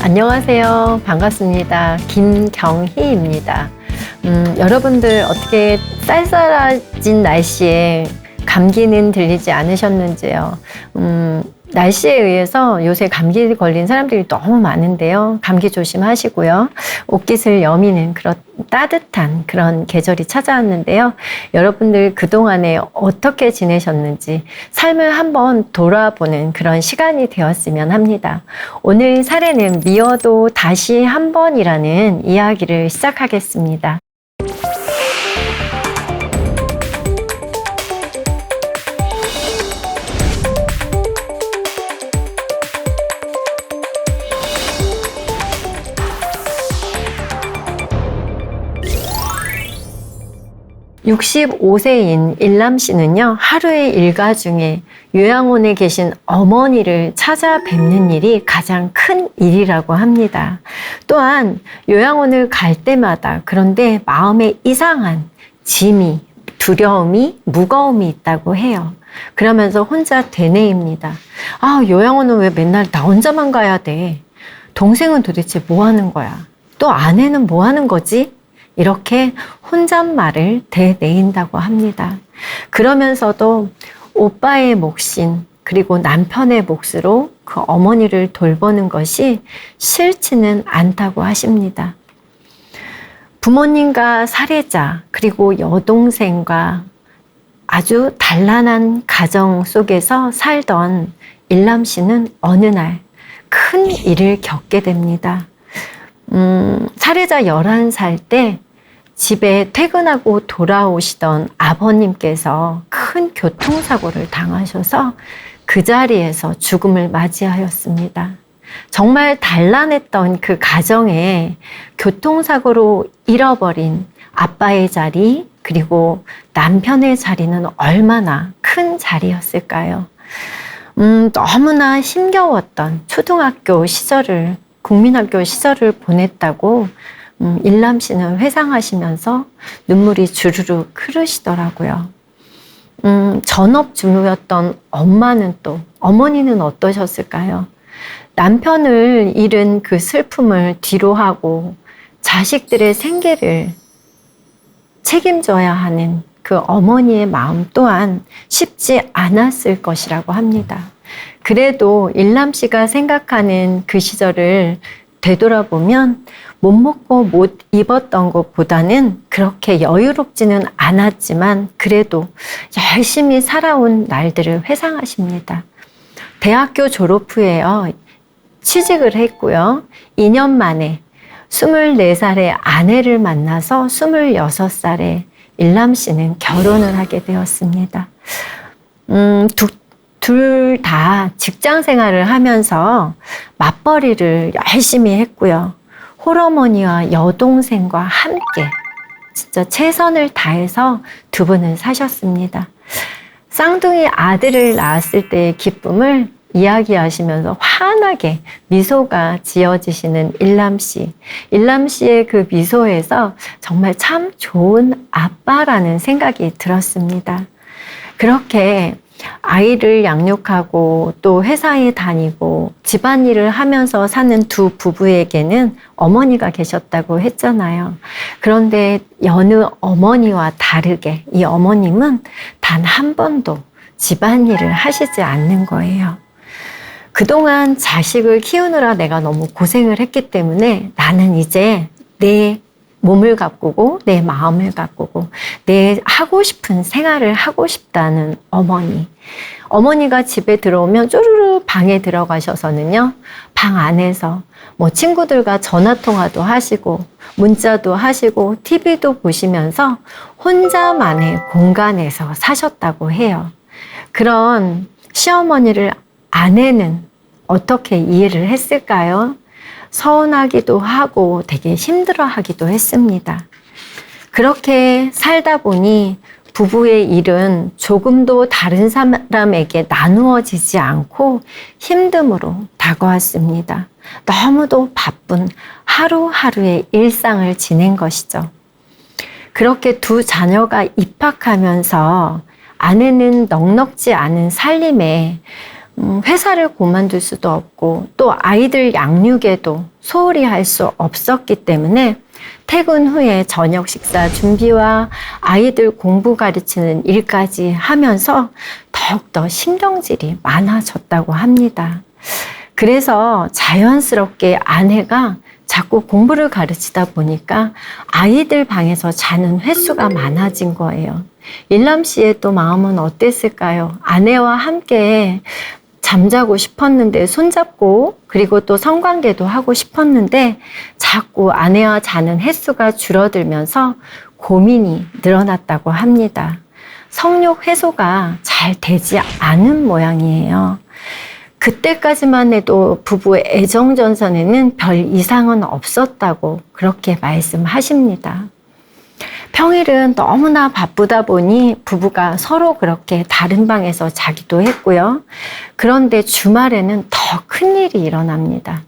안녕하세요. 반갑습니다. 김경희입니다. 여러분들 어떻게 쌀쌀해진 날씨에 감기는 들리지 않으셨는지요? 날씨에 의해서 요새 감기 걸린 사람들이 너무 많은데요. 감기 조심하시고요. 옷깃을 여미는 그런 따뜻한 그런 계절이 찾아왔는데요. 여러분들 그동안에 어떻게 지내셨는지 삶을 한번 돌아보는 그런 시간이 되었으면 합니다. 오늘 사례는 미워도 다시 한 번이라는 이야기를 시작하겠습니다. 65세인 일남 씨는요, 하루의 일과 중에 요양원에 계신 어머니를 찾아뵙는 일이 가장 큰 일이라고 합니다. 또한 요양원을 갈 때마다 그런데 마음에 이상한 짐이, 두려움이, 무거움이 있다고 해요. 그러면서 혼자 되뇌입니다. 아, 요양원은 왜 맨날 나 혼자만 가야 돼? 동생은 도대체 뭐 하는 거야? 또 아내는 뭐 하는 거지? 이렇게 혼잣말을 되뇌인다고 합니다. 그러면서도 오빠의 몫인 그리고 남편의 몫으로 그 어머니를 돌보는 것이 싫지는 않다고 하십니다. 부모님과 살해자 그리고 여동생과 아주 단란한 가정 속에서 살던 일남 씨는 어느 날 큰 일을 겪게 됩니다. 살해자 11살 때 집에 퇴근하고 돌아오시던 아버님께서 큰 교통사고를 당하셔서 그 자리에서 죽음을 맞이하였습니다. 정말 단란했던 그 가정에 교통사고로 잃어버린 아빠의 자리 그리고 남편의 자리는 얼마나 큰 자리였을까요? 너무나 힘겨웠던 초등학교 시절을 국민학교 시절을 보냈다고 일남 씨는 회상하시면서 눈물이 주르륵 흐르시더라고요. 전업주부였던 어머니는 어떠셨을까요? 남편을 잃은 그 슬픔을 뒤로하고 자식들의 생계를 책임져야 하는 그 어머니의 마음 또한 쉽지 않았을 것이라고 합니다. 그래도 일남 씨가 생각하는 그 시절을 되돌아보면 못 먹고 못 입었던 것보다는 그렇게 여유롭지는 않았지만 그래도 열심히 살아온 날들을 회상하십니다. 대학교 졸업 후에요, 취직을 했고요. 2년 만에 24살의 아내를 만나서 26살에 일남 씨는 결혼을 하게 되었습니다. 둘 다 직장 생활을 하면서 맞벌이를 열심히 했고요. 홀어머니와 여동생과 함께 진짜 최선을 다해서 두 분은 사셨습니다. 쌍둥이 아들을 낳았을 때의 기쁨을 이야기하시면서 환하게 미소가 지어지시는 일남 씨. 일남 씨의 그 미소에서 정말 참 좋은 아빠라는 생각이 들었습니다. 그렇게 아이를 양육하고 또 회사에 다니고 집안일을 하면서 사는 두 부부에게는 어머니가 계셨다고 했잖아요. 그런데 여느 어머니와 다르게 이 어머님은 단 한 번도 집안일을 하시지 않는 거예요. 그동안 자식을 키우느라 내가 너무 고생을 했기 때문에 나는 이제 내 몸을 가꾸고 내 마음을 가꾸고 내 하고 싶은 생활을 하고 싶다는 어머니. 어머니가 집에 들어오면 쪼르르 방에 들어가셔서는요, 방 안에서 뭐 친구들과 전화통화도 하시고 문자도 하시고 TV도 보시면서 혼자만의 공간에서 사셨다고 해요. 그런 시어머니를 아내는 어떻게 이해를 했을까요? 서운하기도 하고 되게 힘들어하기도 했습니다. 그렇게 살다 보니 부부의 일은 조금도 다른 사람에게 나누어지지 않고 힘듦으로 다가왔습니다. 너무도 바쁜 하루하루의 일상을 지낸 것이죠. 그렇게 두 자녀가 입학하면서 아내는 넉넉지 않은 살림에 회사를 그만둘 수도 없고 또 아이들 양육에도 소홀히 할 수 없었기 때문에 퇴근 후에 저녁 식사 준비와 아이들 공부 가르치는 일까지 하면서 더욱더 신경질이 많아졌다고 합니다. 그래서 자연스럽게 아내가 자꾸 공부를 가르치다 보니까 아이들 방에서 자는 횟수가 많아진 거예요. 일남 씨의 또 마음은 어땠을까요? 아내와 함께 잠자고 싶었는데 손잡고 그리고 또 성관계도 하고 싶었는데 자꾸 아내와 자는 횟수가 줄어들면서 고민이 늘어났다고 합니다. 성욕 해소가 잘 되지 않은 모양이에요. 그때까지만 해도 부부의 애정 전선에는 별 이상은 없었다고 그렇게 말씀하십니다. 평일은 너무나 바쁘다 보니 부부가 서로 그렇게 다른 방에서 자기도 했고요. 그런데 주말에는 더 큰일이 일어납니다.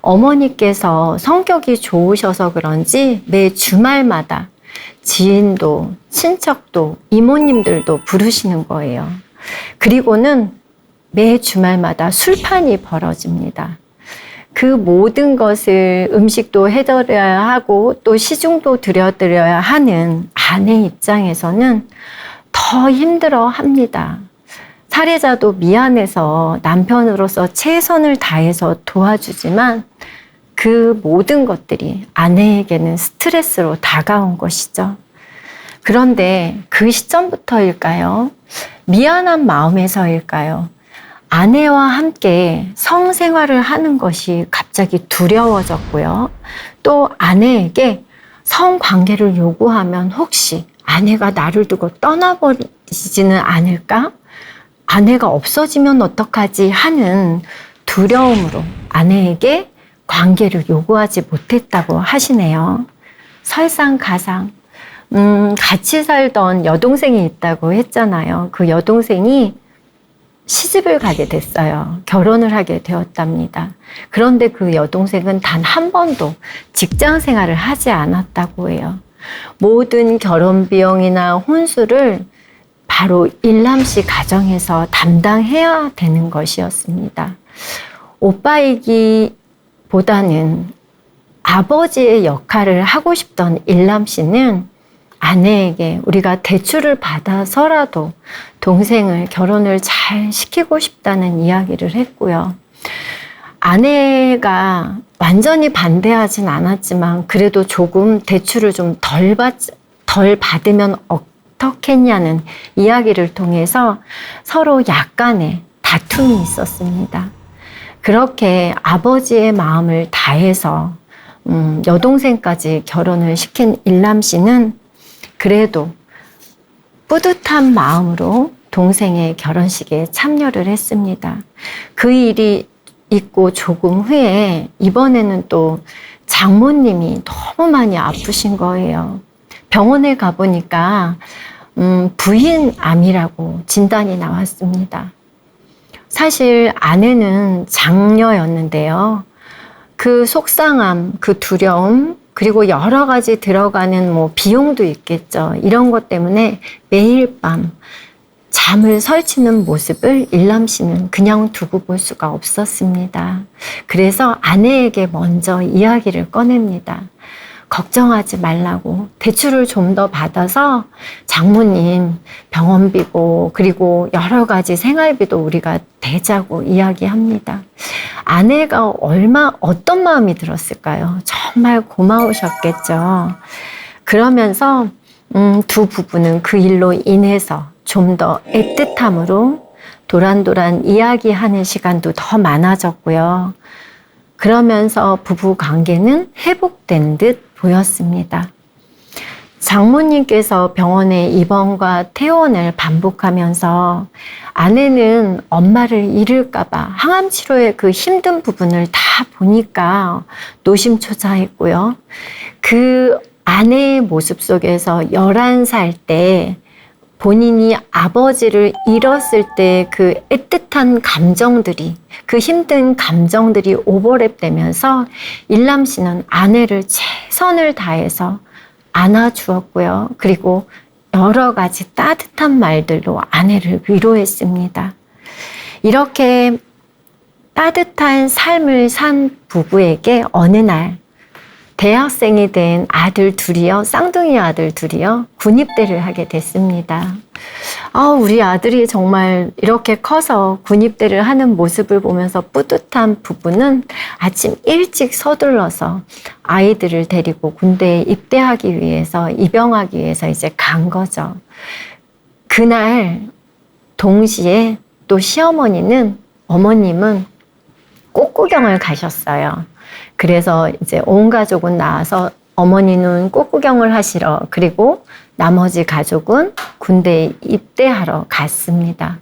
어머니께서 성격이 좋으셔서 그런지 매 주말마다 지인도 친척도 이모님들도 부르시는 거예요. 그리고는 매 주말마다 술판이 벌어집니다. 그 모든 것을 음식도 해드려야 하고 또 시중도 들여드려야 하는 아내 입장에서는 더 힘들어 합니다. 살해자도 미안해서 남편으로서 최선을 다해서 도와주지만 그 모든 것들이 아내에게는 스트레스로 다가온 것이죠. 그런데 그 시점부터일까요? 미안한 마음에서일까요? 아내와 함께 성생활을 하는 것이 갑자기 두려워졌고요. 또 아내에게 성관계를 요구하면 혹시 아내가 나를 두고 떠나버리지는 않을까? 아내가 없어지면 어떡하지 하는 두려움으로 아내에게 관계를 요구하지 못했다고 하시네요. 설상가상 같이 살던 여동생이 있다고 했잖아요. 그 여동생이 시집을 가게 됐어요. 결혼을 하게 되었답니다. 그런데 그 여동생은 단 한 번도 직장 생활을 하지 않았다고 해요. 모든 결혼 비용이나 혼수를 바로 일남씨 가정에서 담당해야 되는 것이었습니다. 오빠이기보다는 아버지의 역할을 하고 싶던 일남씨는 아내에게 우리가 대출을 받아서라도 동생을 결혼을 잘 시키고 싶다는 이야기를 했고요. 아내가 완전히 반대하진 않았지만 그래도 조금 대출을 좀 덜 받으면 어떻겠냐는 이야기를 통해서 서로 약간의 다툼이 있었습니다. 그렇게 아버지의 마음을 다해서 여동생까지 결혼을 시킨 일남 씨는 그래도 뿌듯한 마음으로 동생의 결혼식에 참여를 했습니다. 그 일이 있고 조금 후에 이번에는 또 장모님이 너무 많이 아프신 거예요. 병원에 가보니까 부인암이라고 진단이 나왔습니다. 사실 아내는 장녀였는데요. 그 속상함, 그 두려움, 그리고 여러 가지 들어가는 비용도 있겠죠. 이런 것 때문에 매일 밤 잠을 설치는 모습을 일남 씨는 그냥 두고 볼 수가 없었습니다. 그래서 아내에게 먼저 이야기를 꺼냅니다. 걱정하지 말라고 대출을 좀 더 받아서 장모님 병원비고 그리고 여러 가지 생활비도 우리가 대자고 이야기합니다. 아내가 어떤 마음이 들었을까요? 정말 고마우셨겠죠. 그러면서 두 부부는 그 일로 인해서 좀 더 애틋함으로 도란도란 이야기하는 시간도 더 많아졌고요. 그러면서 부부 관계는 회복된 듯 보였습니다. 장모님께서 병원에 입원과 퇴원을 반복하면서 아내는 엄마를 잃을까봐 항암 치료의 그 힘든 부분을 다 보니까 노심초사했고요. 그 아내의 모습 속에서 11살 때 본인이 아버지를 잃었을 때 그 애틋한 감정들이, 그 힘든 감정들이 오버랩되면서 일남 씨는 아내를 최선을 다해서 안아주었고요. 그리고 여러 가지 따뜻한 말들로 아내를 위로했습니다. 이렇게 따뜻한 삶을 산 부부에게 어느 날 대학생이 된 아들 둘이요, 쌍둥이 아들 둘이요, 군입대를 하게 됐습니다. 우리 아들이 정말 이렇게 커서 군입대를 하는 모습을 보면서 뿌듯한 부부는 아침 일찍 서둘러서 아이들을 데리고 군대에 입대하기 위해서, 입영하기 위해서 이제 간 거죠. 그날 동시에 또 시어머니는, 어머님은 꽃구경을 가셨어요. 그래서 이제 온 가족은 나와서 어머니는 꽃구경을 하시러, 그리고 나머지 가족은 군대에 입대하러 갔습니다.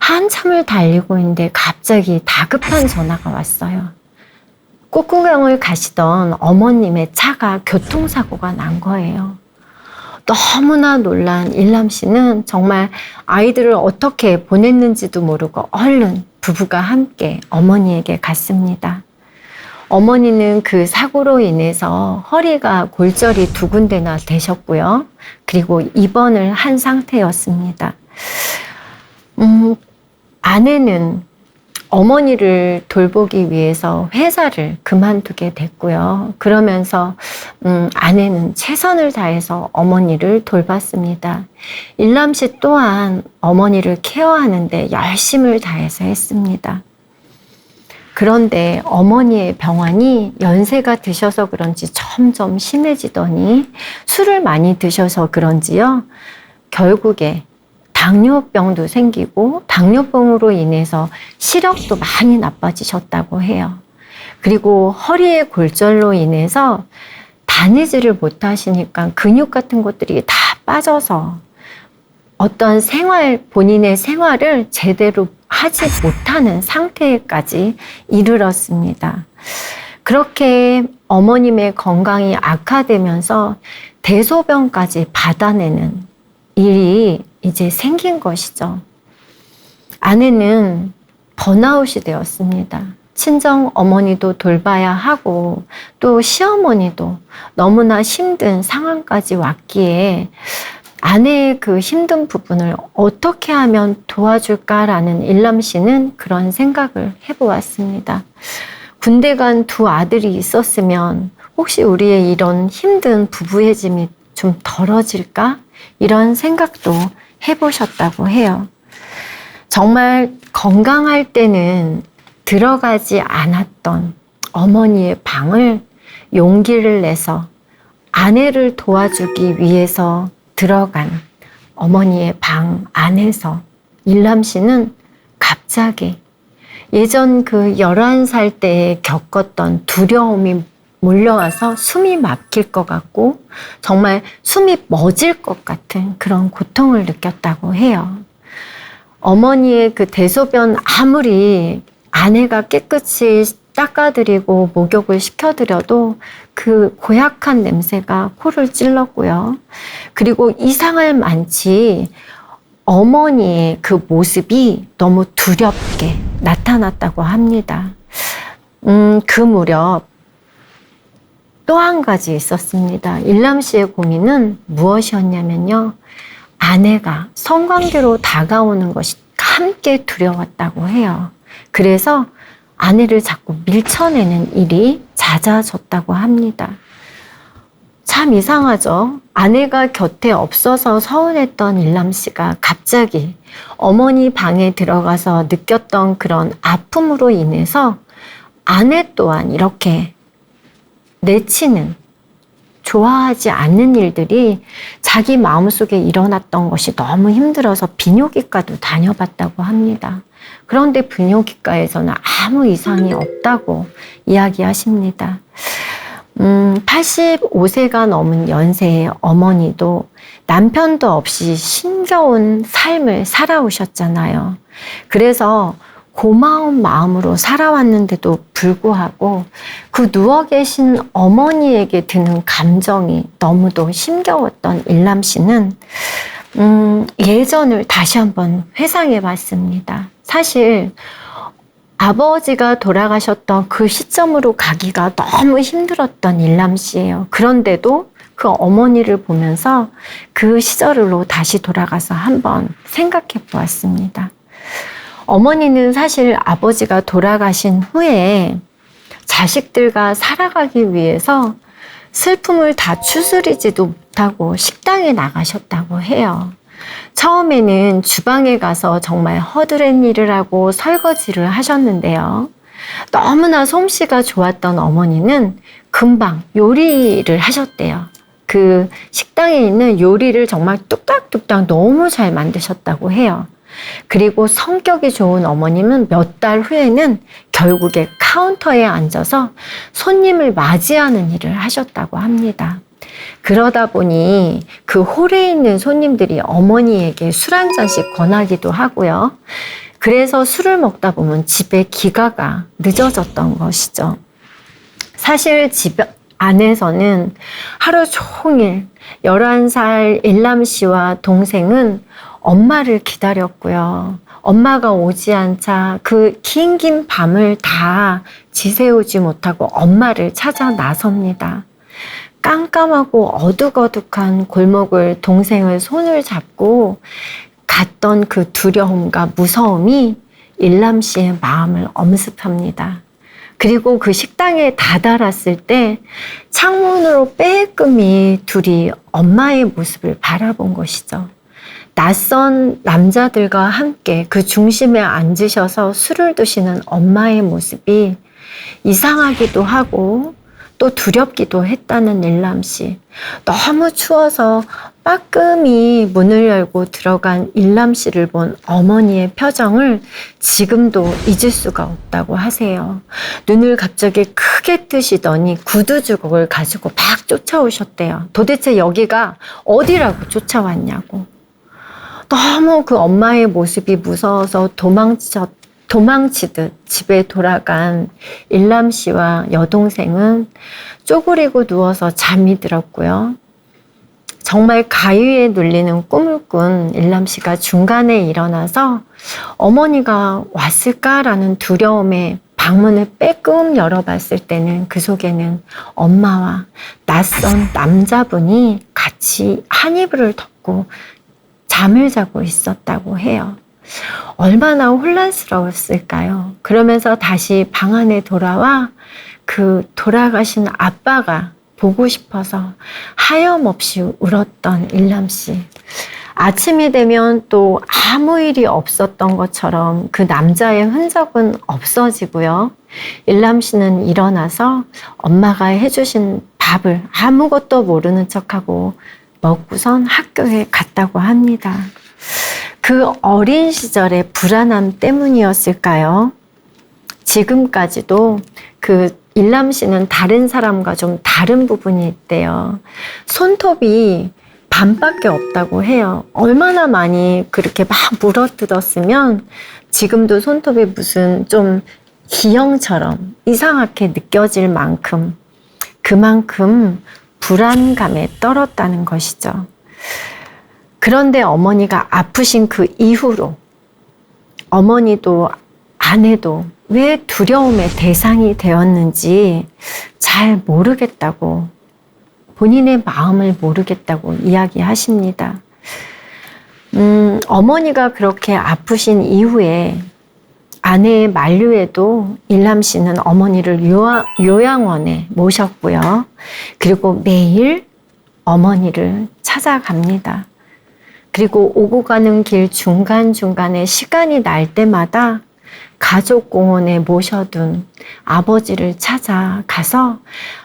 한참을 달리고 있는데 갑자기 다급한 전화가 왔어요. 꽃구경을 가시던 어머님의 차가 교통사고가 난 거예요. 너무나 놀란 일남 씨는 정말 아이들을 어떻게 보냈는지도 모르고 얼른 부부가 함께 어머니에게 갔습니다. 어머니는 그 사고로 인해서 허리가 골절이 2군데나 되셨고요. 그리고 입원을 한 상태였습니다. 아내는 어머니를 돌보기 위해서 회사를 그만두게 됐고요. 그러면서 아내는 최선을 다해서 어머니를 돌봤습니다. 일남 씨 또한 어머니를 케어하는데 열심을 다해서 했습니다. 그런데 어머니의 병환이 연세가 드셔서 그런지 점점 심해지더니 술을 많이 드셔서 그런지요, 결국에 당뇨병도 생기고 당뇨병으로 인해서 시력도 많이 나빠지셨다고 해요. 그리고 허리의 골절로 인해서 다니지를 못하시니까 근육 같은 것들이 다 빠져서 어떤 본인의 생활을 제대로 하지 못하는 상태까지 이르렀습니다. 그렇게 어머님의 건강이 악화되면서 대소변까지 받아내는 일이 이제 생긴 것이죠. 아내는 번아웃이 되었습니다. 친정 어머니도 돌봐야 하고 또 시어머니도 너무나 힘든 상황까지 왔기에 아내의 그 힘든 부분을 어떻게 하면 도와줄까라는 일남 씨는 그런 생각을 해보았습니다. 군대 간 2 아들이 있었으면 혹시 우리의 이런 힘든 부부해짐이 좀 덜어질까? 이런 생각도 해보셨다고 해요. 정말 건강할 때는 들어가지 않았던 어머니의 방을 용기를 내서 아내를 도와주기 위해서 들어간 어머니의 방 안에서 일남 씨는 갑자기 예전 그 11살 때에 겪었던 두려움이 몰려와서 숨이 막힐 것 같고 정말 숨이 멎을 것 같은 그런 고통을 느꼈다고 해요. 어머니의 그 대소변 아무리 아내가 깨끗이 닦아드리고 목욕을 시켜드려도 그 고약한 냄새가 코를 찔렀고요. 그리고 이상할 만치 어머니의 그 모습이 너무 두렵게 나타났다고 합니다. 그 무렵 또 한 가지 있었습니다. 일남 씨의 고민은 무엇이었냐면요. 아내가 성관계로 다가오는 것이 함께 두려웠다고 해요. 그래서 아내를 자꾸 밀쳐내는 일이 잦아졌다고 합니다. 참 이상하죠? 아내가 곁에 없어서 서운했던 일남 씨가 갑자기 어머니 방에 들어가서 느꼈던 그런 아픔으로 인해서 아내 또한 이렇게 내치는, 좋아하지 않는 일들이 자기 마음속에 일어났던 것이 너무 힘들어서 비뇨기과도 다녀봤다고 합니다. 그런데 비뇨기과에서는 아무 이상이 없다고 이야기하십니다. 85세가 넘은 연세의 어머니도 남편도 없이 힘겨운 삶을 살아오셨잖아요. 그래서 고마운 마음으로 살아왔는데도 불구하고 그 누워 계신 어머니에게 드는 감정이 너무도 힘겨웠던 일남 씨는 예전을 다시 한번 회상해 봤습니다. 사실 아버지가 돌아가셨던 그 시점으로 가기가 너무 힘들었던 일남 씨예요. 그런데도 그 어머니를 보면서 그 시절로 다시 돌아가서 한번 생각해 보았습니다. 어머니는 사실 아버지가 돌아가신 후에 자식들과 살아가기 위해서 슬픔을 다 추스리지도 못하고 식당에 나가셨다고 해요. 처음에는 주방에 가서 정말 허드렛 일을 하고 설거지를 하셨는데요. 너무나 솜씨가 좋았던 어머니는 금방 요리를 하셨대요. 그 식당에 있는 요리를 정말 뚝딱뚝딱 너무 잘 만드셨다고 해요. 그리고 성격이 좋은 어머님은 몇 달 후에는 결국에 카운터에 앉아서 손님을 맞이하는 일을 하셨다고 합니다. 그러다 보니 그 홀에 있는 손님들이 어머니에게 술 한 잔씩 권하기도 하고요. 그래서 술을 먹다 보면 집에 귀가가 늦어졌던 것이죠. 사실 집 안에서는 하루 종일 11살 일남 씨와 동생은 엄마를 기다렸고요. 엄마가 오지 않자 그 긴 밤을 다 지새우지 못하고 엄마를 찾아 나섭니다. 깜깜하고 어둑어둑한 골목을 동생의 손을 잡고 갔던 그 두려움과 무서움이 일남 씨의 마음을 엄습합니다. 그리고 그 식당에 다다랐을 때 창문으로 빼끔히 둘이 엄마의 모습을 바라본 것이죠. 낯선 남자들과 함께 그 중심에 앉으셔서 술을 드시는 엄마의 모습이 이상하기도 하고 또 두렵기도 했다는 일남 씨. 너무 추워서 빠끔히 문을 열고 들어간 일남 씨를 본 어머니의 표정을 지금도 잊을 수가 없다고 하세요. 눈을 갑자기 크게 뜨시더니 구두 주걱을 가지고 막 쫓아오셨대요. 도대체 여기가 어디라고 쫓아왔냐고. 너무 그 엄마의 모습이 무서워서 도망치듯 집에 돌아간 일남 씨와 여동생은 쪼그리고 누워서 잠이 들었고요. 정말 가위에 눌리는 꿈을 꾼 일남 씨가 중간에 일어나서 어머니가 왔을까라는 두려움에 방문을 빼끔 열어봤을 때는 그 속에는 엄마와 낯선 남자분이 같이 한 이불을 덮고 잠을 자고 있었다고 해요. 얼마나 혼란스러웠을까요? 그러면서 다시 방 안에 돌아와 그 돌아가신 아빠가 보고 싶어서 하염없이 울었던 일남 씨. 아침이 되면 또 아무 일이 없었던 것처럼 그 남자의 흔적은 없어지고요. 일남 씨는 일어나서 엄마가 해주신 밥을 아무것도 모르는 척하고 먹고선 학교에 갔다고 합니다. 그 어린 시절의 불안함 때문이었을까요? 지금까지도 그 일남 씨는 다른 사람과 좀 다른 부분이 있대요. 손톱이 반밖에 없다고 해요. 얼마나 많이 그렇게 막 물어뜯었으면 지금도 손톱이 무슨 좀 기형처럼 이상하게 느껴질 만큼 그만큼 불안감에 떨었다는 것이죠. 그런데 어머니가 아프신 그 이후로 어머니도 아내도 왜 두려움의 대상이 되었는지 잘 모르겠다고, 본인의 마음을 모르겠다고 이야기하십니다. 어머니가 그렇게 아프신 이후에 아내의 만류에도 일남 씨는 어머니를 요양원에 모셨고요. 그리고 매일 어머니를 찾아갑니다. 그리고 오고 가는 길 중간중간에 시간이 날 때마다 가족공원에 모셔둔 아버지를 찾아가서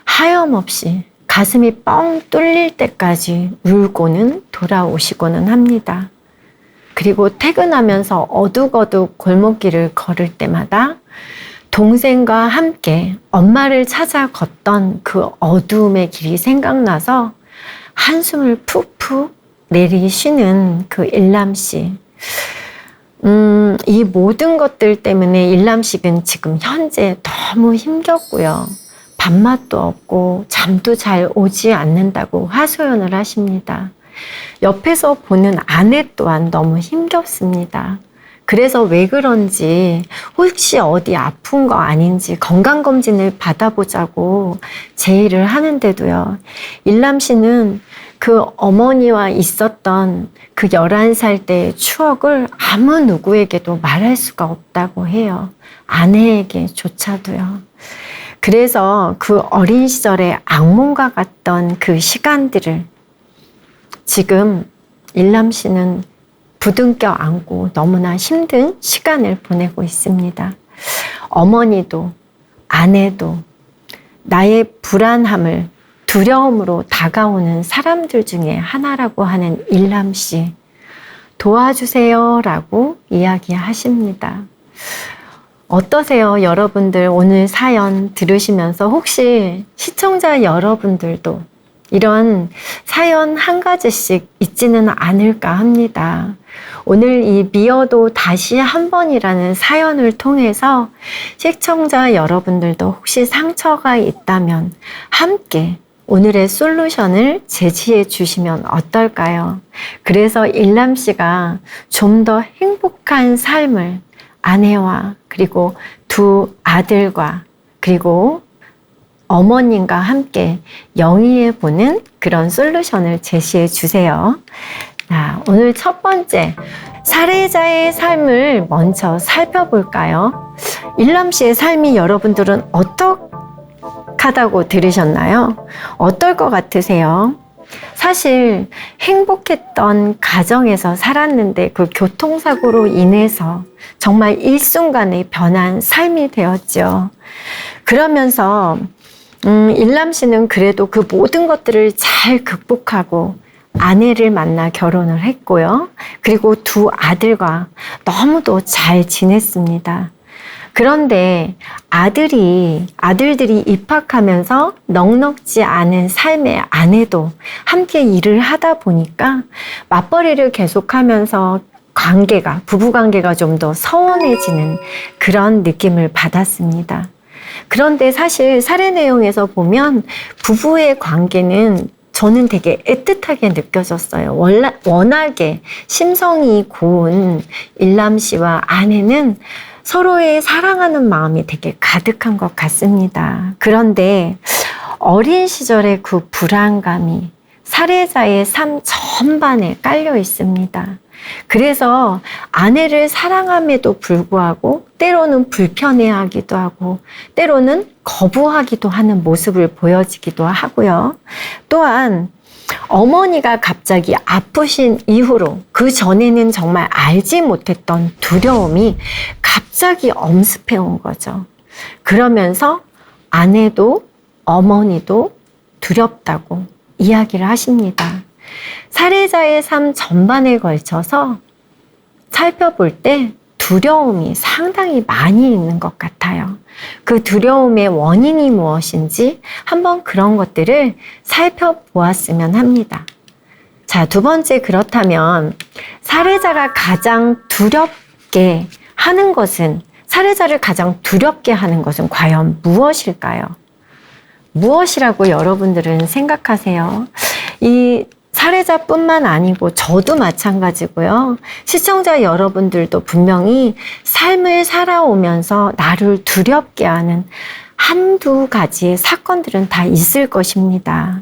하염없이 가슴이 뻥 뚫릴 때까지 울고는 돌아오시고는 합니다. 그리고 퇴근하면서 어둑어둑 골목길을 걸을 때마다 동생과 함께 엄마를 찾아 걷던 그 어두움의 길이 생각나서 한숨을 푹푹 내리쉬는 그 일남 씨. 이 모든 것들 때문에 일남 씨는 지금 현재 너무 힘겹고요. 밥맛도 없고 잠도 잘 오지 않는다고 하소연을 하십니다. 옆에서 보는 아내 또한 너무 힘겹습니다. 그래서 왜 그런지 혹시 어디 아픈 거 아닌지 건강검진을 받아보자고 제의를 하는데도요. 일남 씨는 그 그 어머니와 있었던 그 11살 때의 추억을 아무 누구에게도 말할 수가 없다고 해요. 아내에게조차도요. 그래서 그 어린 시절에 악몽과 같던 그 시간들을 지금 일남 씨는 부둥켜 안고 너무나 힘든 시간을 보내고 있습니다. 어머니도 아내도 나의 불안함을 두려움으로 다가오는 사람들 중에 하나라고 하는 일남 씨, 도와주세요 라고 이야기하십니다. 어떠세요? 여러분들 오늘 사연 들으시면서 혹시 시청자 여러분들도 이런 사연 한 가지씩 있지는 않을까 합니다. 오늘 이 미어도 다시 한 번이라는 사연을 통해서 시청자 여러분들도 혹시 상처가 있다면 함께 오늘의 솔루션을 제시해 주시면 어떨까요? 그래서 일남 씨가 좀 더 행복한 삶을 아내와 그리고 두 아들과 그리고 어머님과 함께 영위해 보는 그런 솔루션을 제시해 주세요. 자, 오늘 첫 번째 살해자의 삶을 먼저 살펴볼까요? 일남 씨의 삶이 여러분들은 어떡하다고 들으셨나요? 어떨 것 같으세요? 사실 행복했던 가정에서 살았는데 그 교통사고로 인해서 정말 일순간에 변한 삶이 되었죠. 그러면서 일남 씨는 그래도 그 모든 것들을 잘 극복하고 아내를 만나 결혼을 했고요. 그리고 두 아들과 너무도 잘 지냈습니다. 그런데 아들들이 입학하면서 넉넉지 않은 삶의 아내도 함께 일을 하다 보니까 맞벌이를 계속하면서 부부 관계가 좀 더 서운해지는 그런 느낌을 받았습니다. 그런데 사실 살해 내용에서 보면 부부의 관계는 저는 되게 애틋하게 느껴졌어요. 워낙에 심성이 고운 일남 씨와 아내는 서로의 사랑하는 마음이 되게 가득한 것 같습니다. 그런데 어린 시절의 그 불안감이 살해자의 삶 전반에 깔려 있습니다. 그래서 아내를 사랑함에도 불구하고 때로는 불편해하기도 하고 때로는 거부하기도 하는 모습을 보여지기도 하고요. 또한 어머니가 갑자기 아프신 이후로 그 전에는 정말 알지 못했던 두려움이 갑자기 엄습해 온 거죠. 그러면서 아내도 어머니도 두렵다고 이야기를 하십니다. 살해자의 삶 전반에 걸쳐서 살펴볼 때 두려움이 상당히 많이 있는 것 같아요. 그 두려움의 원인이 무엇인지 한번 그런 것들을 살펴보았으면 합니다. 자, 두 번째, 그렇다면 살해자가 가장 두렵게 하는 것은, 살해자를 가장 두렵게 하는 것은 과연 무엇일까요? 무엇이라고 여러분들은 생각하세요? 이 살해자뿐만 아니고 저도 마찬가지고요. 시청자 여러분들도 분명히 삶을 살아오면서 나를 두렵게 하는 한두 가지의 사건들은 다 있을 것입니다.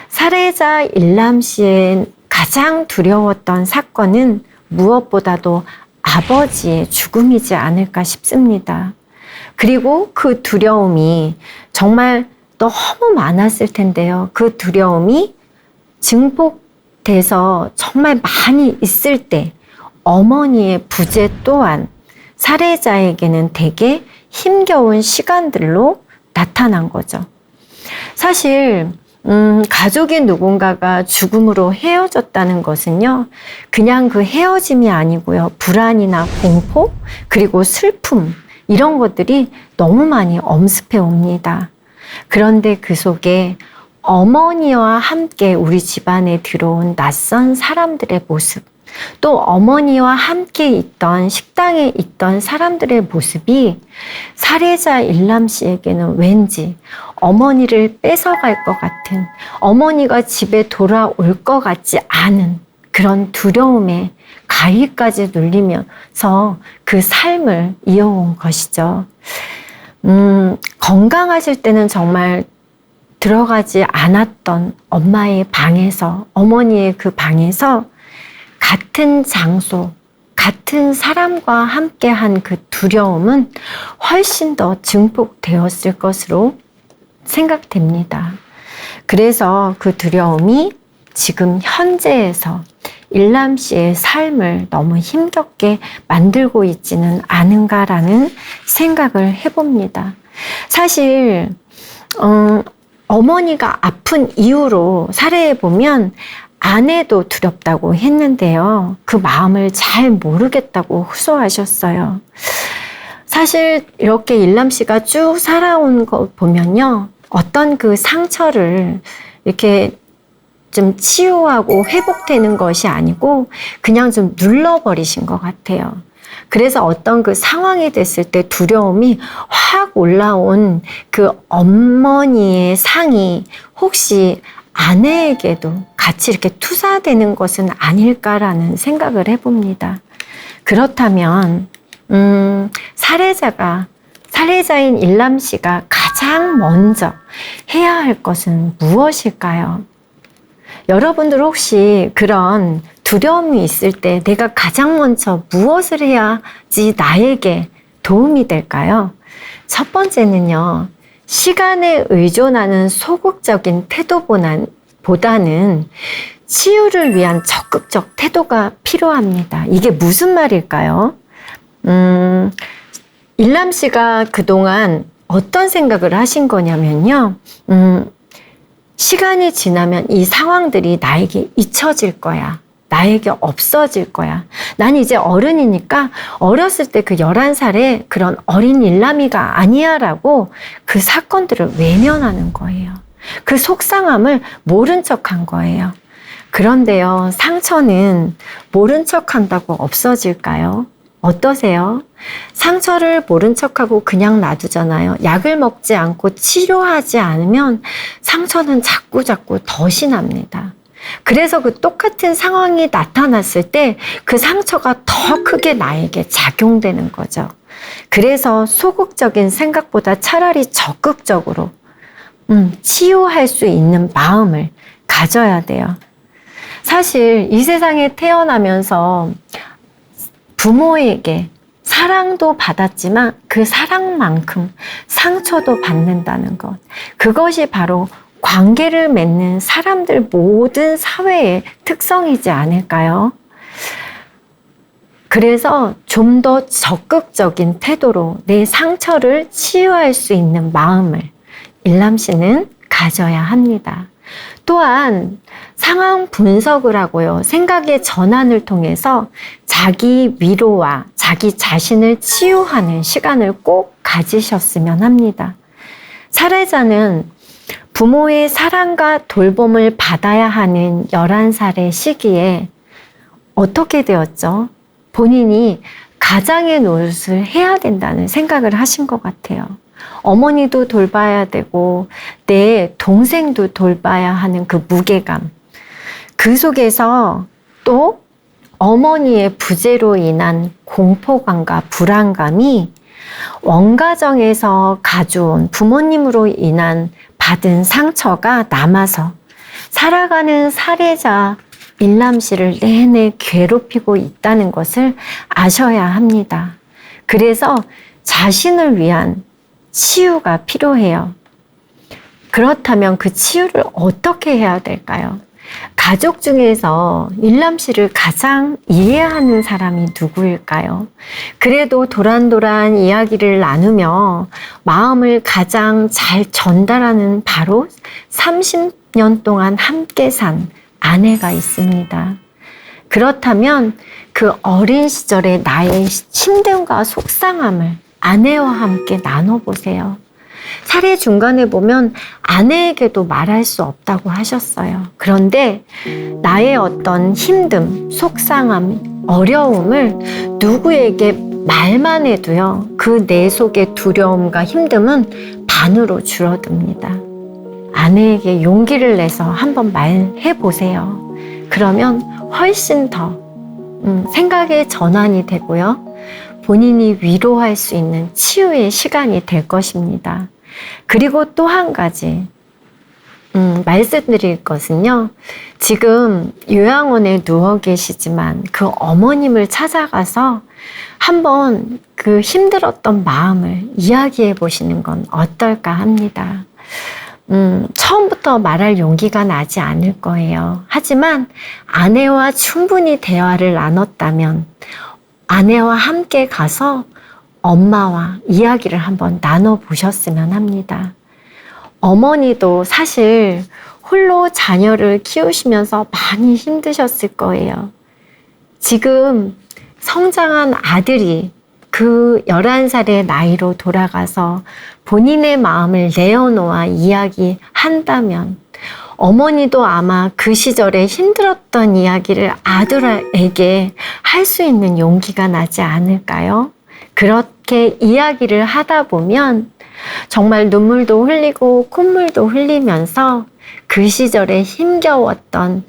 살해자 일남 씨의 가장 두려웠던 사건은 무엇보다도 아버지의 죽음이지 않을까 싶습니다. 그리고 그 두려움이 정말 너무 많았을 텐데요. 그 두려움이 증폭돼서 정말 많이 있을 때 어머니의 부재 또한 살해자에게는 되게 힘겨운 시간들로 나타난 거죠. 사실 가족의 누군가가 죽음으로 헤어졌다는 것은요, 그냥 그 헤어짐이 아니고요, 불안이나 공포, 그리고 슬픔, 이런 것들이 너무 많이 엄습해 옵니다. 그런데 그 속에 어머니와 함께 우리 집안에 들어온 낯선 사람들의 모습, 또 어머니와 함께 있던 식당에 있던 사람들의 모습이 살해자 일남 씨에게는 왠지 어머니를 뺏어갈 것 같은, 어머니가 집에 돌아올 것 같지 않은 그런 두려움에 가위까지 눌리면서 그 삶을 이어온 것이죠. 건강하실 때는 정말 들어가지 않았던 엄마의 방에서, 어머니의 그 방에서 같은 장소, 같은 사람과 함께한 그 두려움은 훨씬 더 증폭되었을 것으로 생각됩니다. 그래서 그 두려움이 지금 현재에서 일람 씨의 삶을 너무 힘겹게 만들고 있지는 않은가라는 생각을 해봅니다. 사실 어머니가 아픈 이후로 살해해보면 아내도 두렵다고 했는데요. 그 마음을 잘 모르겠다고 호소하셨어요. 사실 이렇게 일람 씨가 쭉 살아온 거 보면요. 어떤 그 상처를 이렇게 좀 치유하고 회복되는 것이 아니고 그냥 좀 눌러버리신 것 같아요. 그래서 어떤 그 상황이 됐을 때 두려움이 확 올라온 그 어머니의 상이 혹시 아내에게도 같이 이렇게 투사되는 것은 아닐까라는 생각을 해봅니다. 그렇다면 살해자인 일람 씨가 가장 먼저 해야 할 것은 무엇일까요? 여러분들 혹시 그런 두려움이 있을 때 내가 가장 먼저 무엇을 해야지 나에게 도움이 될까요? 첫 번째는요, 시간에 의존하는 소극적인 태도보다는 치유를 위한 적극적 태도가 필요합니다. 이게 무슨 말일까요? 일람 씨가 그동안 어떤 생각을 하신 거냐면요. 시간이 지나면 이 상황들이 나에게 잊혀질 거야. 나에게 없어질 거야. 난 이제 어른이니까 어렸을 때 그 11살의 그런 어린 일람이가 아니야 라고 그 사건들을 외면하는 거예요. 그 속상함을 모른 척한 거예요. 그런데요, 상처는 모른 척한다고 없어질까요? 어떠세요? 상처를 모른 척하고 그냥 놔두잖아요. 약을 먹지 않고 치료하지 않으면 상처는 자꾸 더 심합니다. 그래서 그 똑같은 상황이 나타났을 때 그 상처가 더 크게 나에게 작용되는 거죠. 그래서 소극적인 생각보다 차라리 적극적으로 치유할 수 있는 마음을 가져야 돼요. 사실 이 세상에 태어나면서 부모에게 사랑도 받았지만 그 사랑만큼 상처도 받는다는 것. 그것이 바로 관계를 맺는 사람들 모든 사회의 특성이지 않을까요? 그래서 좀 더 적극적인 태도로 내 상처를 치유할 수 있는 마음을 일람 씨는 가져야 합니다. 또한 상황 분석을 하고요. 생각의 전환을 통해서 자기 위로와 자기 자신을 치유하는 시간을 꼭 가지셨으면 합니다. 살해자는 부모의 사랑과 돌봄을 받아야 하는 11살의 시기에 어떻게 되었죠? 본인이 가장의 노릇을 해야 된다는 생각을 하신 것 같아요. 어머니도 돌봐야 되고 내 동생도 돌봐야 하는 그 무게감. 그 속에서 또 어머니의 부재로 인한 공포감과 불안감이 원가정에서 가져온 부모님으로 인한 받은 상처가 남아서 살아가는 살해자 일람 씨를 내내 괴롭히고 있다는 것을 아셔야 합니다. 그래서 자신을 위한 치유가 필요해요. 그렇다면 그 치유를 어떻게 해야 될까요? 가족 중에서 일람 씨를 가장 이해하는 사람이 누구일까요? 그래도 도란도란 이야기를 나누며 마음을 가장 잘 전달하는 바로 30년 동안 함께 산 아내가 있습니다. 그렇다면 그 어린 시절의 나의 힘듦과 속상함을 아내와 함께 나눠보세요. 살해 중간에 보면 아내에게도 말할 수 없다고 하셨어요. 그런데 나의 어떤 힘듦, 속상함, 어려움을 누구에게 말만 해도요, 그 내 속의 두려움과 힘듦은 반으로 줄어듭니다. 아내에게 용기를 내서 한번 말해보세요. 그러면 훨씬 더 생각의 전환이 되고요. 본인이 위로할 수 있는 치유의 시간이 될 것입니다. 그리고 또 한 가지, 말씀드릴 것은요. 지금 요양원에 누워 계시지만 그 어머님을 찾아가서 한번 그 힘들었던 마음을 이야기해 보시는 건 어떨까 합니다. 처음부터 말할 용기가 나지 않을 거예요. 하지만 아내와 충분히 대화를 나눴다면 아내와 함께 가서 엄마와 이야기를 한번 나눠보셨으면 합니다. 어머니도 사실 홀로 자녀를 키우시면서 많이 힘드셨을 거예요. 지금 성장한 아들이 그 11살의 나이로 돌아가서 본인의 마음을 내어놓아 이야기한다면 어머니도 아마 그 시절에 힘들었던 이야기를 아들에게 할 수 있는 용기가 나지 않을까요? 그렇게 이야기를 하다 보면 정말 눈물도 흘리고 콧물도 흘리면서 그 시절에 힘겨웠던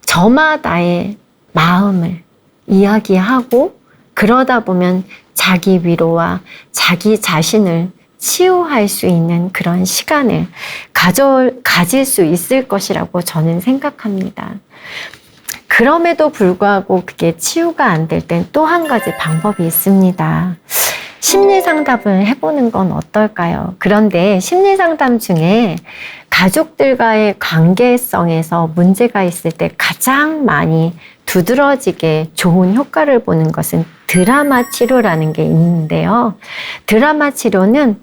저마다의 마음을 이야기하고 그러다 보면 자기 위로와 자기 자신을 치유할 수 있는 그런 시간을 가질 수 있을 것이라고 저는 생각합니다. 그럼에도 불구하고 그게 치유가 안 될 땐 또 한 가지 방법이 있습니다. 심리 상담을 해보는 건 어떨까요? 그런데 심리 상담 중에 가족들과의 관계성에서 문제가 있을 때 가장 많이 두드러지게 좋은 효과를 보는 것은 드라마 치료라는 게 있는데요. 드라마 치료는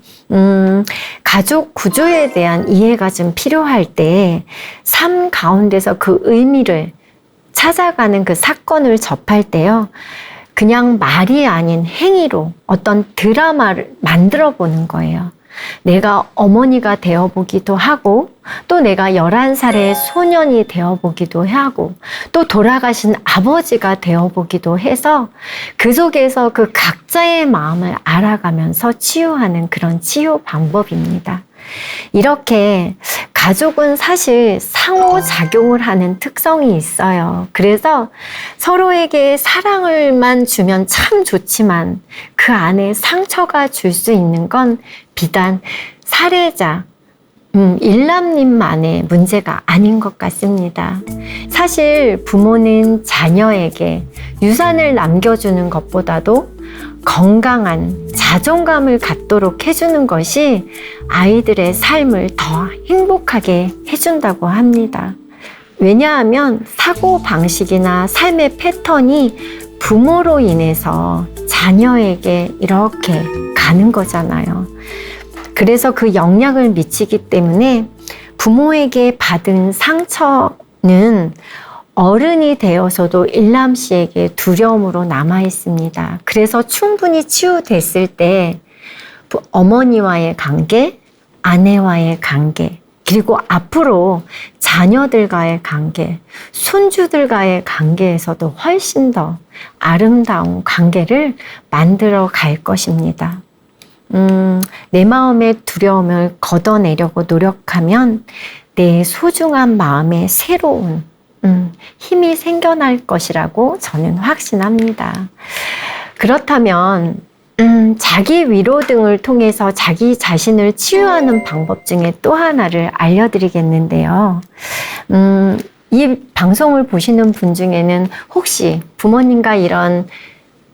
가족 구조에 대한 이해가 좀 필요할 때 삶 가운데서 그 의미를 찾아가는 그 사건을 접할 때요. 그냥 말이 아닌 행위로 어떤 드라마를 만들어 보는 거예요. 내가 어머니가 되어보기도 하고 또 내가 11살의 소년이 되어보기도 하고 또 돌아가신 아버지가 되어보기도 해서 그 속에서 그 각자의 마음을 알아가면서 치유하는 그런 치유 방법입니다. 이렇게 가족은 사실 상호작용을 하는 특성이 있어요. 그래서 서로에게 사랑을만 주면 참 좋지만 그 안에 상처가 줄 수 있는 건 비단 사례자, 일남님만의 문제가 아닌 것 같습니다. 사실 부모는 자녀에게 유산을 남겨주는 것보다도 건강한 자존감을 갖도록 해주는 것이 아이들의 삶을 더 행복하게 해준다고 합니다. 왜냐하면 사고방식이나 삶의 패턴이 부모로 인해서 자녀에게 이렇게 가는 거잖아요. 그래서 그 영향을 미치기 때문에 부모에게 받은 상처는 어른이 되어서도 일남 씨에게 두려움으로 남아 있습니다. 그래서 충분히 치유됐을 때 어머니와의 관계, 아내와의 관계, 그리고 앞으로 자녀들과의 관계, 손주들과의 관계에서도 훨씬 더 아름다운 관계를 만들어 갈 것입니다. 내 마음의 두려움을 걷어내려고 노력하면 내 소중한 마음에 새로운 힘이 생겨날 것이라고 저는 확신합니다. 그렇다면 자기 위로 등을 통해서 자기 자신을 치유하는 방법 중에 또 하나를 알려드리겠는데요. 이 방송을 보시는 분 중에는 혹시 부모님과 이런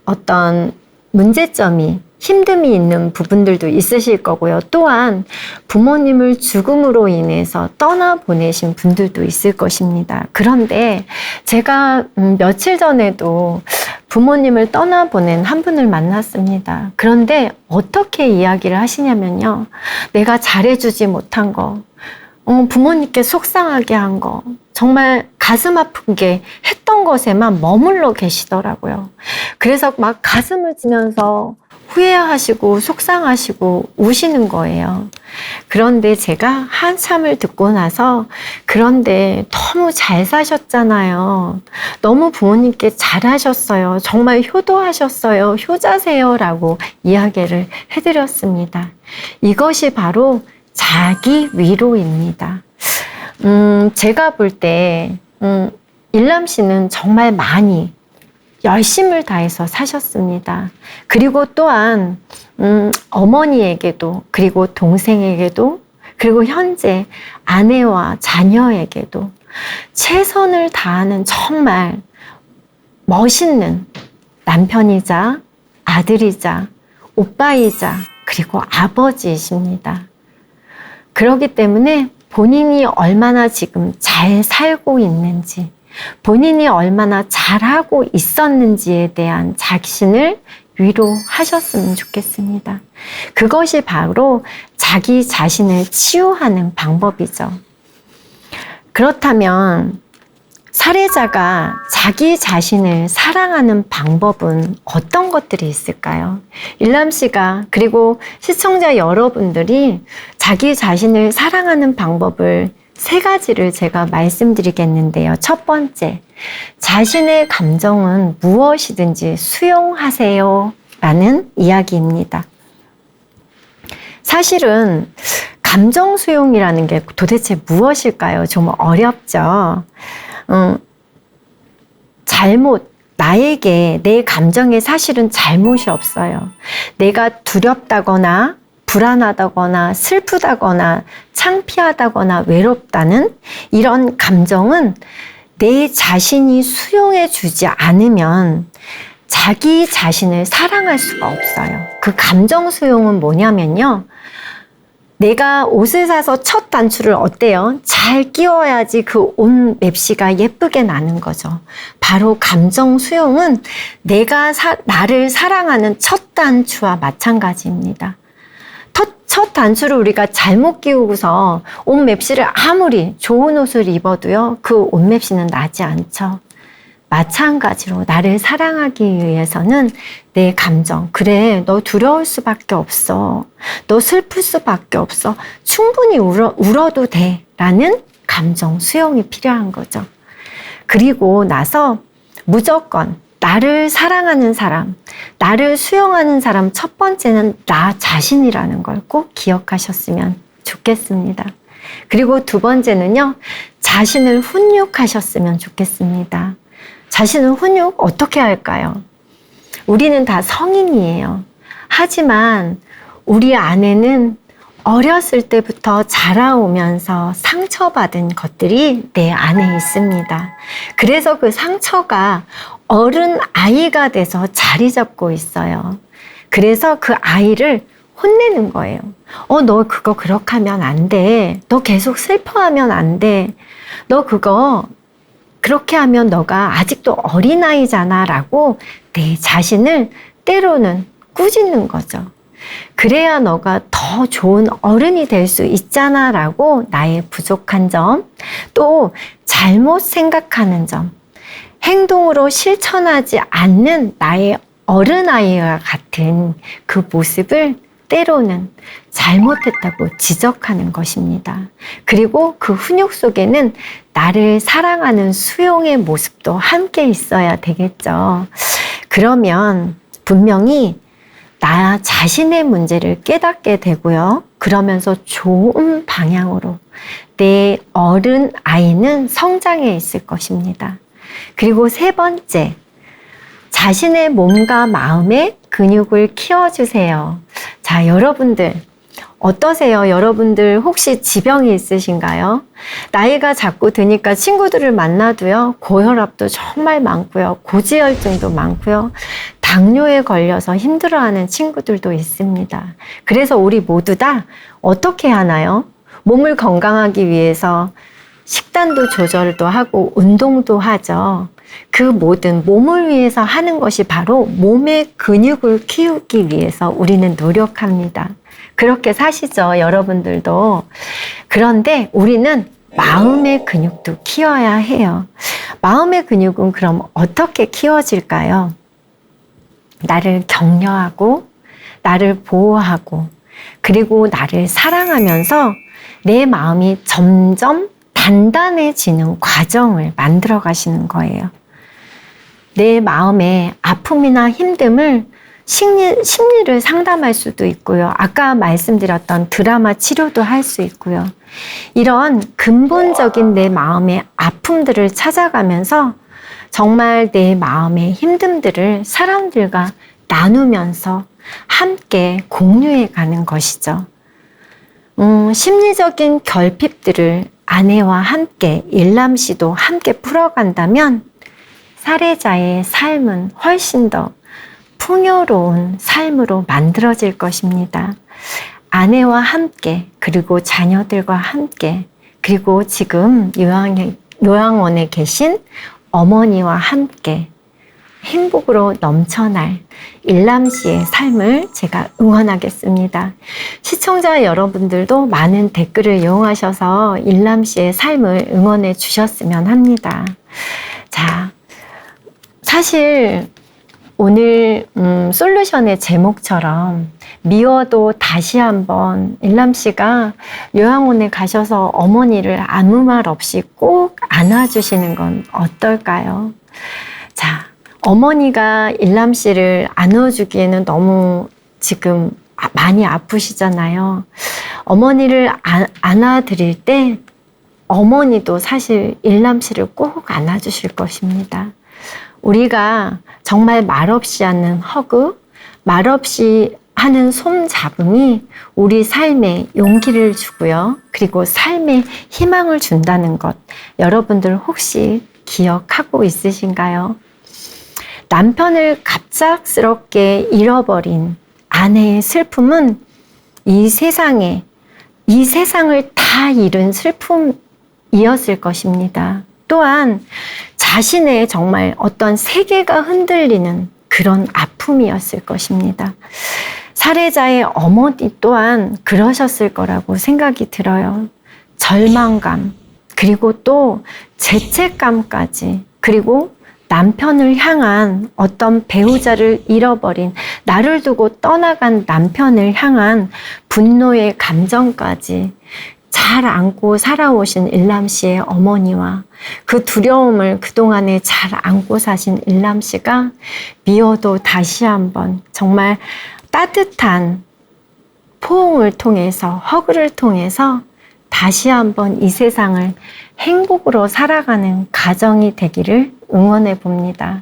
어떤 문제점이 힘듦이 있는 부분들도 있으실 거고요. 또한 부모님을 죽음으로 인해서 떠나보내신 분들도 있을 것입니다. 그런데 제가 며칠 전에도 부모님을 떠나보낸 한 분을 만났습니다. 그런데 어떻게 이야기를 하시냐면요. 내가 잘해주지 못한 거, 부모님께 속상하게 한 거, 정말 가슴 아픈 게 했던 것에만 머물러 계시더라고요. 그래서 막 가슴을 쥐면서 후회하시고 속상하시고 우시는 거예요. 그런데 제가 한참을 듣고 나서 그런데 너무 잘 사셨잖아요. 너무 부모님께 잘하셨어요. 정말 효도하셨어요. 효자세요. 라고 이야기를 해드렸습니다. 이것이 바로 자기 위로입니다. 제가 볼 때 일남 씨는 정말 많이 열심을 다해서 사셨습니다. 그리고 또한 어머니에게도 그리고 동생에게도 그리고 현재 아내와 자녀에게도 최선을 다하는 정말 멋있는 남편이자 아들이자 오빠이자 그리고 아버지이십니다. 그렇기 때문에 본인이 얼마나 지금 잘 살고 있는지, 본인이 얼마나 잘하고 있었는지에 대한 자신을 위로하셨으면 좋겠습니다. 그것이 바로 자기 자신을 치유하는 방법이죠. 그렇다면 사례자가 자기 자신을 사랑하는 방법은 어떤 것들이 있을까요? 일람 씨가 그리고 시청자 여러분들이 자기 자신을 사랑하는 방법을 3가지를 제가 말씀드리겠는데요. 첫 번째, 자신의 감정은 무엇이든지 수용하세요 라는 이야기입니다. 사실은 감정 수용이라는 게 도대체 무엇일까요? 좀 어렵죠. 나에게 내 감정에 사실은 잘못이 없어요. 내가 두렵다거나 불안하다거나 슬프다거나 창피하다거나 외롭다는 이런 감정은 내 자신이 수용해 주지 않으면 자기 자신을 사랑할 수가 없어요. 그 감정 수용은 뭐냐면요. 내가 옷을 사서 첫 단추를 어때요? 잘 끼워야지 그 옷 맵시가 예쁘게 나는 거죠. 바로 감정 수용은 내가 나를 사랑하는 첫 단추와 마찬가지입니다. 첫 단추를 우리가 잘못 끼우고서 옷 맵시를 아무리 좋은 옷을 입어도요, 그 옷 맵시는 나지 않죠. 마찬가지로 나를 사랑하기 위해서는 내 감정, 그래, 너 두려울 수밖에 없어. 너 슬플 수밖에 없어. 충분히 울어도 돼. 라는 감정 수용이 필요한 거죠. 그리고 나서 무조건 나를 사랑하는 사람, 나를 수용하는 사람 첫 번째는 나 자신이라는 걸 꼭 기억하셨으면 좋겠습니다. 그리고 두 번째는요, 자신을 훈육하셨으면 좋겠습니다. 자신을 훈육 어떻게 할까요? 우리는 다 성인이에요. 하지만 우리 안에는 어렸을 때부터 자라오면서 상처받은 것들이 내 안에 있습니다. 그래서 그 상처가 어른 아이가 돼서 자리 잡고 있어요. 그래서 그 아이를 혼내는 거예요. 너 그거 그렇게 하면 안 돼. 너 계속 슬퍼하면 안 돼. 너 그거 그렇게 하면 너가 아직도 어린아이잖아 라고 내 자신을 때로는 꾸짖는 거죠. 그래야 너가 더 좋은 어른이 될 수 있잖아 라고 나의 부족한 점, 또 잘못 생각하는 점, 행동으로 실천하지 않는 나의 어른아이와 같은 그 모습을 때로는 잘못했다고 지적하는 것입니다. 그리고 그 훈육 속에는 나를 사랑하는 수용의 모습도 함께 있어야 되겠죠. 그러면 분명히 나 자신의 문제를 깨닫게 되고요. 그러면서 좋은 방향으로 내 어른 아이는 성장해 있을 것입니다. 그리고 3번째, 자신의 몸과 마음의 근육을 키워주세요. 자, 여러분들 어떠세요? 여러분들 혹시 지병이 있으신가요? 나이가 자꾸 드니까 친구들을 만나도요, 고혈압도 정말 많고요, 고지혈증도 많고요, 당뇨에 걸려서 힘들어하는 친구들도 있습니다. 그래서 우리 모두 다 어떻게 하나요? 몸을 건강하기 위해서 식단도 조절도 하고 운동도 하죠. 그 모든 몸을 위해서 하는 것이 바로 몸의 근육을 키우기 위해서 우리는 노력합니다. 그렇게 사시죠, 여러분들도. 그런데 우리는 마음의 근육도 키워야 해요. 마음의 근육은 그럼 어떻게 키워질까요? 나를 격려하고, 나를 보호하고, 그리고 나를 사랑하면서 내 마음이 점점 단단해지는 과정을 만들어 가시는 거예요. 내 마음의 아픔이나 힘듦을 심리를 상담할 수도 있고요. 아까 말씀드렸던 드라마 치료도 할 수 있고요. 이런 근본적인 내 마음의 아픔들을 찾아가면서 정말 내 마음의 힘듦들을 사람들과 나누면서 함께 공유해 가는 것이죠. 심리적인 결핍들을 아내와 함께 일남 씨도 함께 풀어간다면 살해자의 삶은 훨씬 더 풍요로운 삶으로 만들어질 것입니다. 아내와 함께, 그리고 자녀들과 함께, 그리고 지금 요양원에 계신 어머니와 함께 행복으로 넘쳐날 일남 씨의 삶을 제가 응원하겠습니다. 시청자 여러분들도 많은 댓글을 이용하셔서 일남 씨의 삶을 응원해 주셨으면 합니다. 자, 사실 오늘 솔루션의 제목처럼 미워도 다시 한번 일남 씨가 요양원에 가셔서 어머니를 아무 말 없이 꼭 안아주시는 건 어떨까요? 자, 어머니가 일남 씨를 안아주기에는 너무 지금 많이 아프시잖아요. 어머니를 안아드릴 때 어머니도 사실 일남 씨를 꼭 안아주실 것입니다. 우리가 정말 말없이 하는 허그, 말없이 하는 손잡음이 우리 삶에 용기를 주고요. 그리고 삶에 희망을 준다는 것, 여러분들 혹시 기억하고 있으신가요? 남편을 갑작스럽게 잃어버린 아내의 슬픔은 이 세상을 다 잃은 슬픔이었을 것입니다. 또한 자신의 정말 어떤 세계가 흔들리는 그런 아픔이었을 것입니다. 살해자의 어머니 또한 그러셨을 거라고 생각이 들어요. 절망감, 그리고 또 죄책감까지, 그리고 남편을 향한 어떤 배우자를 잃어버린, 나를 두고 떠나간 남편을 향한 분노의 감정까지 잘 안고 살아오신 일남 씨의 어머니와 그 두려움을 그동안에 잘 안고 사신 일남 씨가 미워도 다시 한번 정말 따뜻한 포옹을 통해서, 허그를 통해서 다시 한번 이 세상을 행복으로 살아가는 가정이 되기를 응원해 봅니다.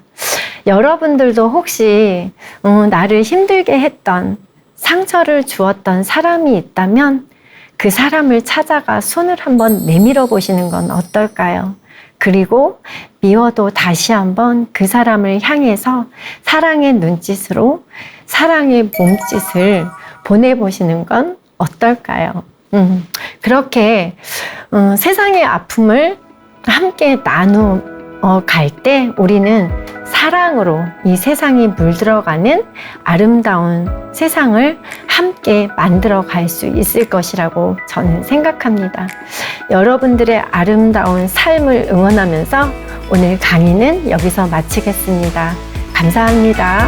여러분들도 혹시 나를 힘들게 했던, 상처를 주었던 사람이 있다면 그 사람을 찾아가 손을 한번 내밀어 보시는 건 어떨까요? 그리고 미워도 다시 한번 그 사람을 향해서 사랑의 눈짓으로 사랑의 몸짓을 보내보시는 건 어떨까요? 그렇게 세상의 아픔을 함께 나누어 갈 때 우리는 사랑으로 이 세상이 물들어가는 아름다운 세상을 함께 만들어 갈 수 있을 것이라고 저는 생각합니다. 여러분들의 아름다운 삶을 응원하면서 오늘 강의는 여기서 마치겠습니다. 감사합니다.